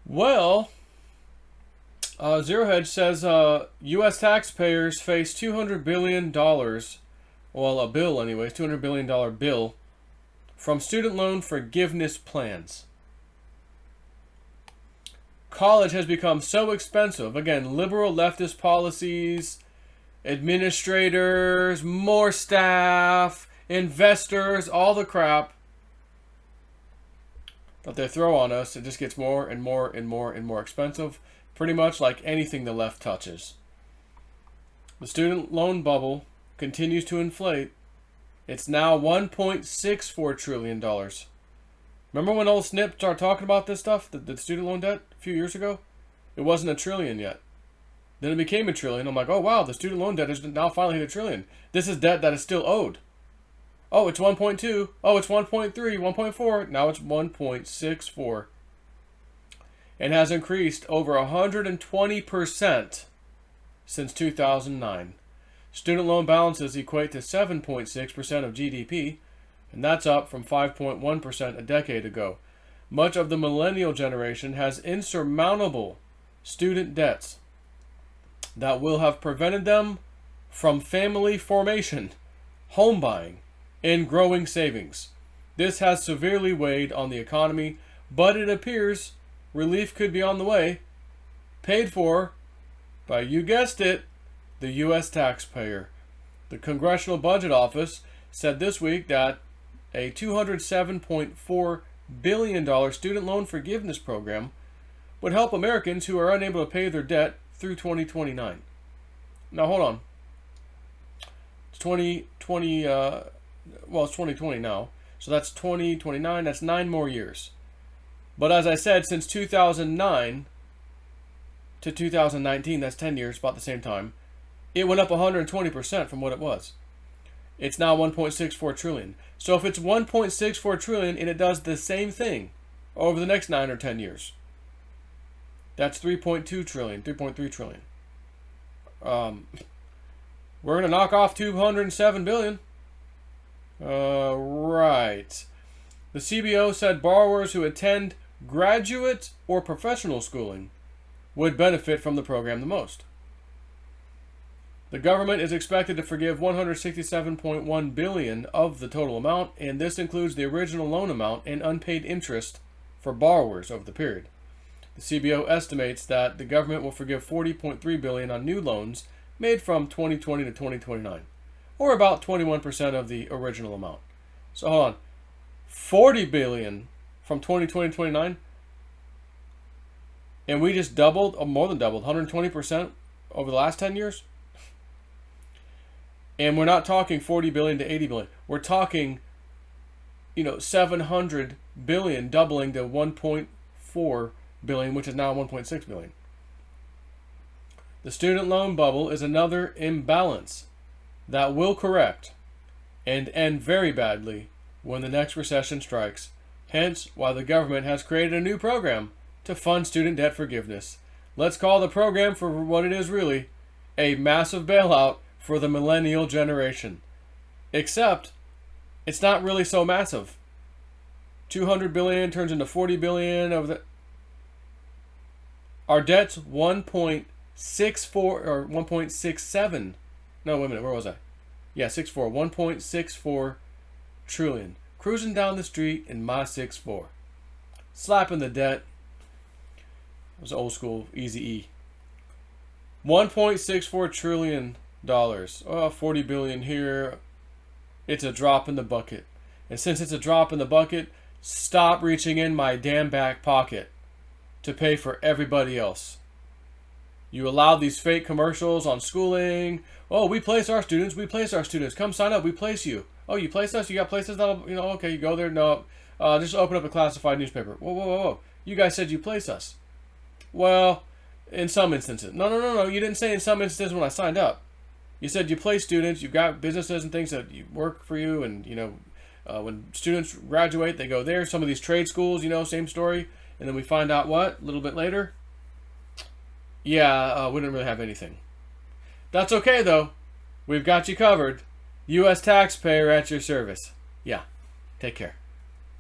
Well, Zero Hedge says U.S. taxpayers face $200 billion, well, a bill anyways, $200 billion bill from student loan forgiveness plans. College has become so expensive. Again, liberal leftist policies, administrators, more staff, investors, all the crap that they throw on us. It just gets more and more and more and more expensive. Pretty much like anything the left touches. The student loan bubble continues to inflate. It's now $1.64 trillion. Remember when old Snip started talking about this stuff, the student loan debt, a few years ago? It wasn't a trillion yet. Then it became a trillion. I'm like, oh wow, the student loan debt is now finally hit a trillion. This is debt that is still owed. Oh, it's 1.2. Oh, it's 1.3, 1.4. Now it's 1.64. And has increased over 120% since 2009. Student loan balances equate to 7.6% of GDP, and that's up from 5.1% a decade ago. Much of the millennial generation has insurmountable student debts that will have prevented them from family formation, home buying, and growing savings. This has severely weighed on the economy, but it appears relief could be on the way, paid for by, you guessed it, the U.S. taxpayer. The Congressional Budget Office said this week that a $207.4 billion student loan forgiveness program would help Americans who are unable to pay their debt through 2029. Now, hold on. It's 2020, well, it's 2020 now. So that's 2029. That's 9 more years. But as I said, since 2009 to 2019, that's 10 years, about the same time, it went up 120% from what it was. It's now 1.64 trillion. So if it's 1.64 trillion and it does the same thing over the next 9 or 10 years, that's 3.2 trillion, 3.3 trillion. We're going to knock off 207 billion. Right. The CBO said borrowers who attend graduate or professional schooling would benefit from the program the most. The government is expected to forgive $167.1 billion of the total amount, and this includes the original loan amount and unpaid interest for borrowers over the period. The CBO estimates that the government will forgive $40.3 billion on new loans made from 2020 to 2029, or about 21% of the original amount. So hold on, $40 billion from 2020 to 29, and we just doubled, or more than doubled, 120% over the last 10 years? And we're not talking 40 billion to 80 billion. We're talking, 700 billion doubling to 1.4 billion, which is now 1.6 billion. The student loan bubble is another imbalance that will correct and end very badly when the next recession strikes. Hence, why the government has created a new program to fund student debt forgiveness. Let's call the program for what it is really, a massive bailout for the millennial generation. Except, it's not really so massive. 200 billion turns into 40 billion over the... Our debt's 1.64 or 1.67. No, wait a minute, where was I? Yeah, 64. 1.64 trillion. Cruising down the street in my 6'4". Slapping the debt. It was old school, easy E. $1.64 trillion. Oh, 40 billion here. It's a drop in the bucket. And since it's a drop in the bucket, stop reaching in my damn back pocket to pay for everybody else. You allowed these fake commercials on schooling. Oh, we place our students. We place our students. Come sign up. We place you. Oh, you place us? You got places that'll, okay, you go there. No, just open up a classified newspaper. Whoa, whoa, whoa, whoa. You guys said you place us. Well, in some instances. No. You didn't say in some instances when I signed up. You said you place students. You've got businesses and things that you work for you. And, when students graduate, they go there. Some of these trade schools, same story. And then we find out what? A little bit later? Yeah, we didn't really have anything. That's okay, though. We've got you covered. U.S. taxpayer at your service. Yeah. Take care.